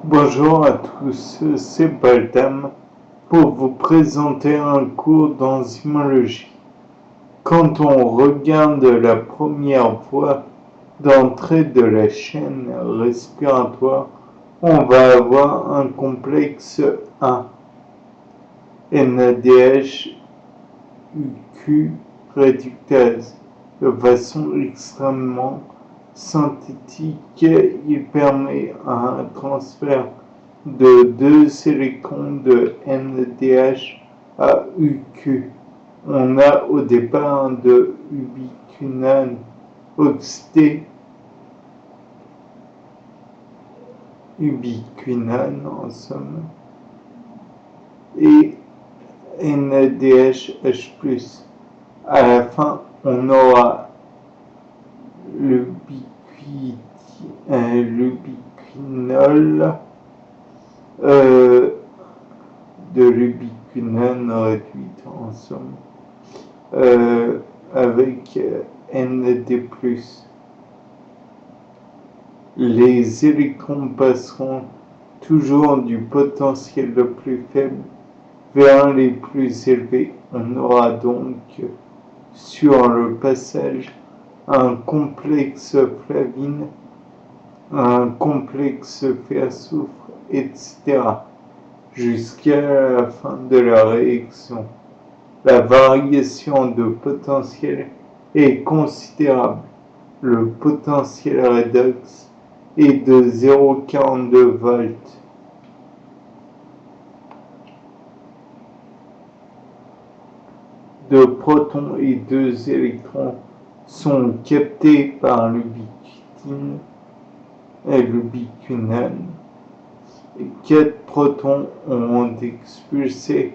Bonjour à tous, c'est Baltam pour vous présenter un cours d'enzymologie. Quand on regarde la première voie d'entrée de la chaîne respiratoire, on va avoir un complexe A, NADH UQ réductase. De façon extrêmement synthétique, il permet un transfert de 2 électrons de NADH à UQ. On a au départ de ubiquinone oxydé, ubiquinone en somme, et NADH+. À la fin, on aura l'ubiquinol de l'ubiquinone réduite en somme, avec NAD+. Les électrons passeront toujours du potentiel le plus faible vers les plus élevés. On aura donc sur le passage un complexe flavine, un complexe fer-soufre, etc. jusqu'à la fin de la réaction. La variation de potentiel est considérable. Le potentiel redox est de 0,42 volts. Deux protons et 2 électrons sont captés par l'ubiquinone. 4 protons ont expulsé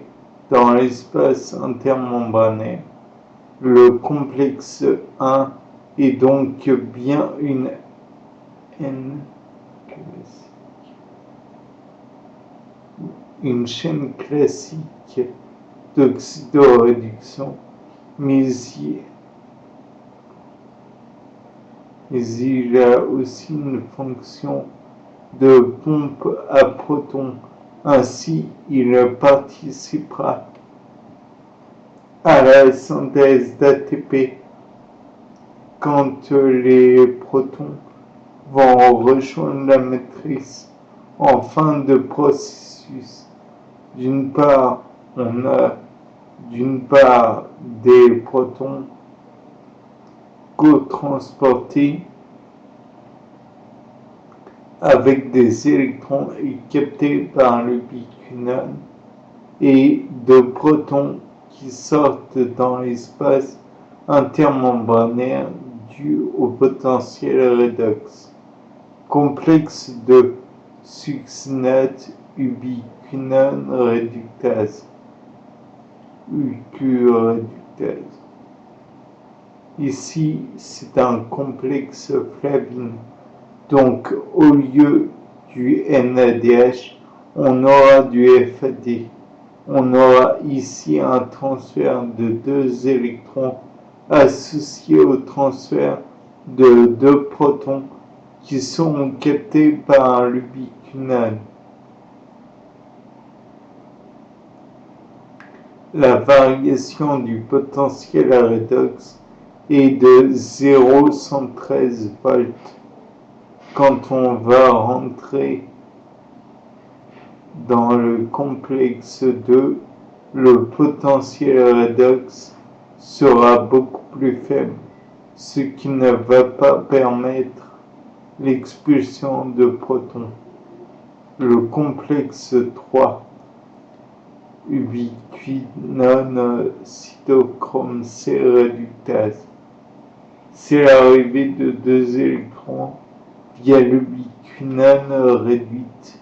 dans l'espace intermembranaire. Le complexe 1 est donc bien une chaîne classique d'oxydoréduction, mais il a aussi une fonction de pompe à protons. Ainsi, il participera à la synthèse d'ATP quand les protons vont rejoindre la matrice en fin de processus. D'une part, on a des protons cotransportés avec des électrons et captés par l'ubiquinone, et de protons qui sortent dans l'espace intermembranaire dû au potentiel redox. Complexe de succinate ubiquinone réductase, UQ réductase. Ici, c'est un complexe flavine. Donc, au lieu du NADH, on aura du FAD. On aura ici un transfert de 2 électrons associé au transfert de 2 protons qui sont captés par l'ubiquinone. La variation du potentiel redox est de 0,113 volts. Quand on va rentrer dans le complexe 2, le potentiel redox sera beaucoup plus faible, ce qui ne va pas permettre l'expulsion de protons. Le complexe 3, ubiquinone cytochrome C réductase, c'est l'arrivée de 2 électrons via l'ubiquinone réduite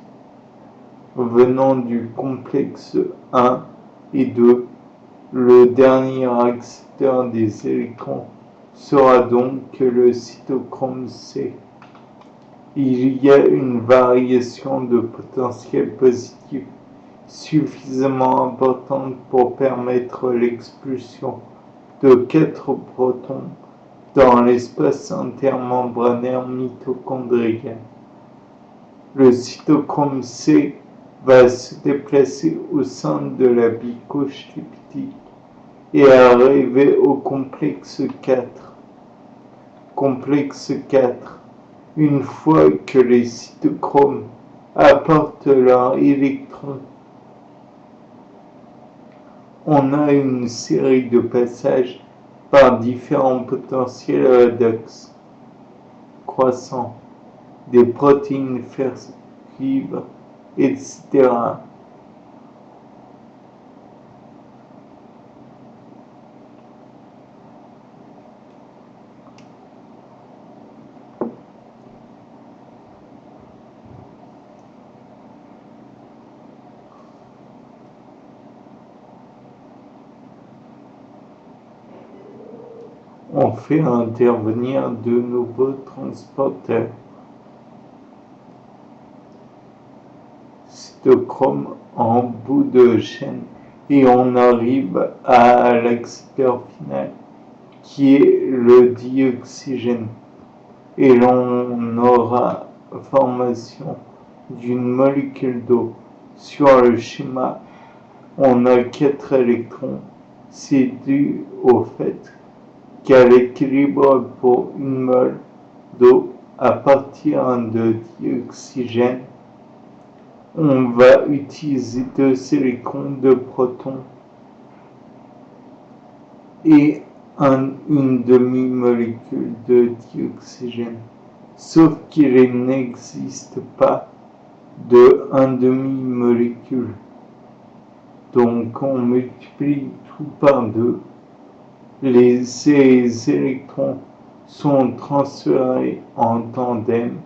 venant du complexe 1 et 2. Le dernier accepteur des électrons sera donc le cytochrome C. Il y a une variation de potentiel positif suffisamment importante pour permettre l'expulsion de 4 protons dans l'espace intermembranaire mitochondrien. le cytochrome C va se déplacer au sein de la bicouche lipidique et arriver au complexe 4. Complexe 4. Une fois que les cytochromes apportent leur électron, on a une série de passages par différents potentiels redox croissants, des protéines fertiles, etc. On fait intervenir de nouveaux transporteurs cytochrome en bout de chaîne et on arrive à l'accepteur final qui est le dioxygène et l'on aura formation d'une molécule d'eau. Sur le schéma, on a 4 électrons. C'est dû au fait qu'à l'équilibre pour une mole d'eau à partir de dioxygène, on va utiliser 2 électrons, 2 protons et une demi-molécule de dioxygène. Sauf qu'il n'existe pas de demi-molécule. Donc on multiplie tout par 2. Ces électrons sont transférés en tandem.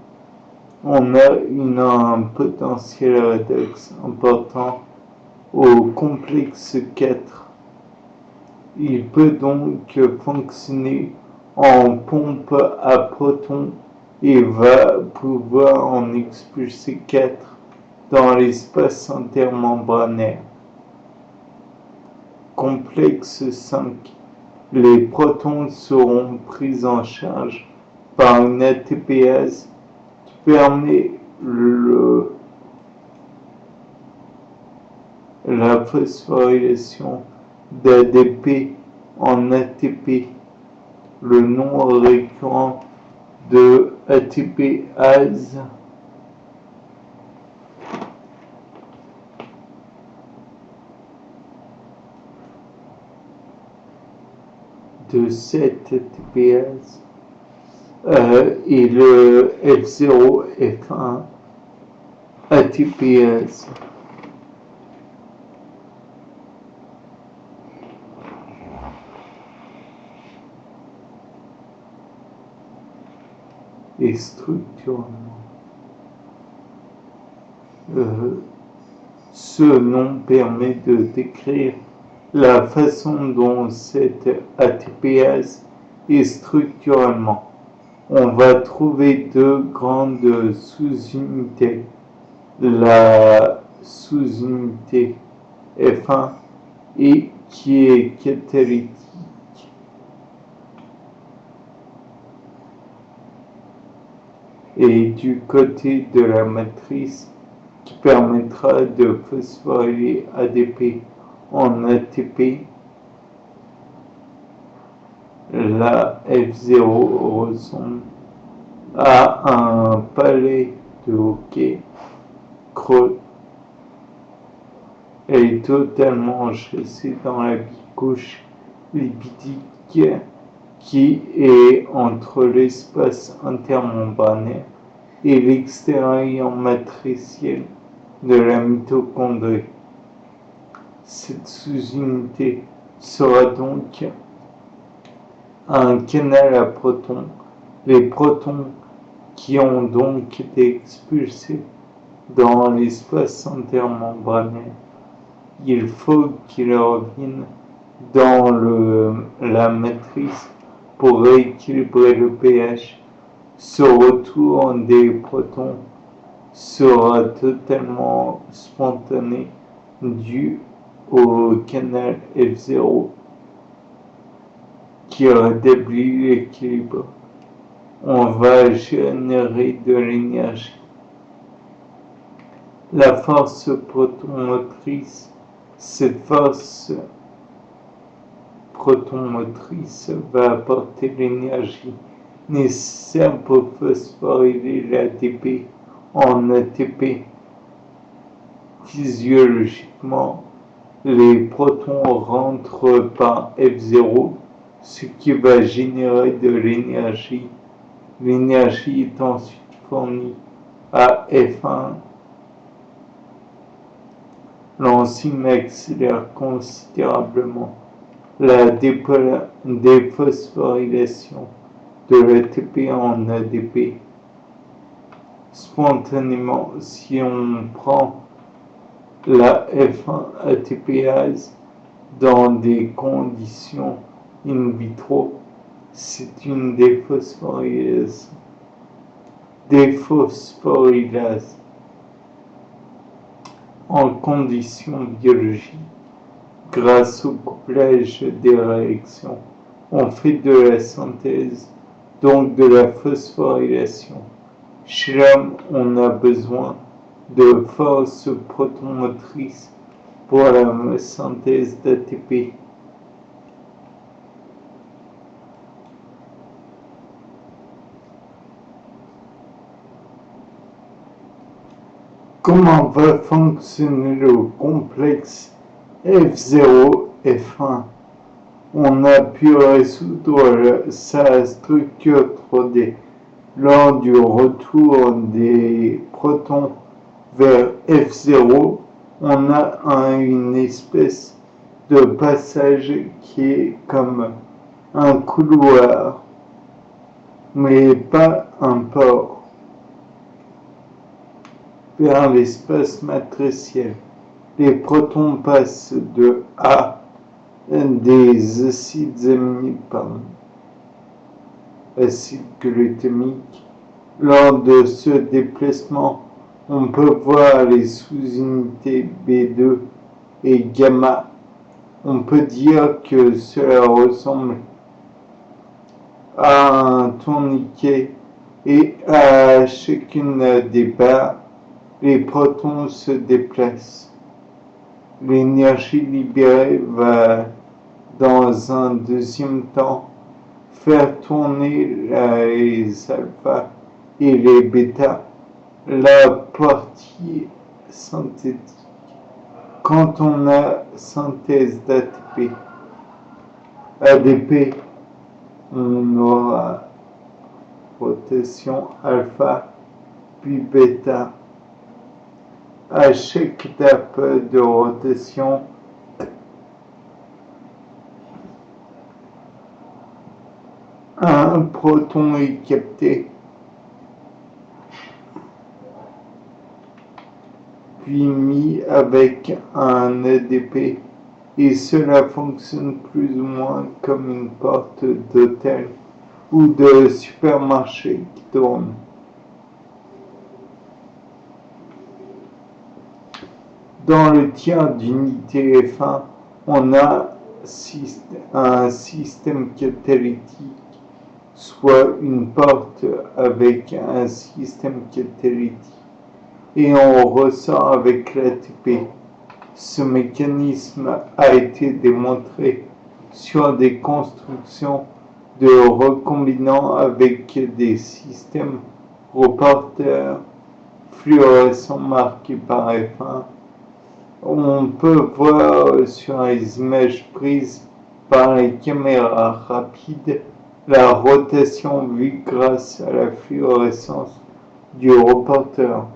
On a un potentiel redox important au complexe 4. Il peut donc fonctionner en pompe à protons et va pouvoir en expulser 4 dans l'espace intermembranaire. Complexe 5. Les protons seront pris en charge par une ATPase qui permet la phosphorylation d'ADP en ATP. Le nom récurrent de ATPase de cette ATPase et le F0F1 ATPase. Et structurellement, ce nom permet de décrire la façon dont cette ATPase est structurellement. On va trouver 2 grandes sous-unités. La sous-unité F1 et qui est catalytique. Et du côté de la matrice qui permettra de phosphoryler ADP en ATP, la F0 ressemble à un palais de hockey creux. Elle est totalement enchâssée dans la bicouche lipidique qui est entre l'espace intermembranaire et l'extérieur matriciel de la mitochondrie. Cette sous-unité sera donc un canal à protons. Les protons qui ont donc été expulsés dans l'espace intermembranaire, il faut qu'ils reviennent dans la matrice pour rééquilibrer le pH. Ce retour des protons sera totalement spontané dû au canal F0 qui rétablit l'équilibre. On va générer de l'énergie. La force protomotrice, cette force protomotrice va apporter l'énergie nécessaire pour phosphoryler l'ATP en ATP. Physiologiquement, les protons rentrent par F0, ce qui va générer de l'énergie. L'énergie est ensuite fournie à F1. L'enzyme accélère considérablement la déphosphorylation de l'ATP en ADP. Spontanément, si on prend la F1 ATPase dans des conditions in vitro, c'est une déphosphorylase. En conditions biologiques, grâce au couplage des réactions, on fait de la synthèse, donc de la phosphorylation. Chez l'homme, on a besoin de force protomotrice pour la synthèse d'ATP. Comment va fonctionner le complexe F0-F1? On a pu résoudre sa structure 3D lors du retour des protons vers F0. On a une espèce de passage qui est comme un couloir, mais pas un port, vers l'espace matriciel. Les protons passent de A des acides glutamiques. Lors de ce déplacement, on peut voir les sous-unités B2 et gamma. On peut dire que cela ressemble à un tourniquet et à chacune des barres, les protons se déplacent. L'énergie libérée va, dans un deuxième temps, faire tourner les alpha et les bêta, la partie synthétique. Quand on a synthèse d'ATP, ADP, on aura rotation alpha puis bêta. À chaque étape de rotation, un proton est capté, puis mis avec un ADP, et cela fonctionne plus ou moins comme une porte d'hôtel ou de supermarché qui tourne. Dans le tiers d'unité F1, on a un système catalytique, soit une porte avec un système catalytique, et on ressort avec l'ATP. Ce mécanisme a été démontré sur des constructions de recombinants avec des systèmes reporters fluorescents marqués par F1. On peut voir sur les images prises par les caméras rapides la rotation vue grâce à la fluorescence du reporter.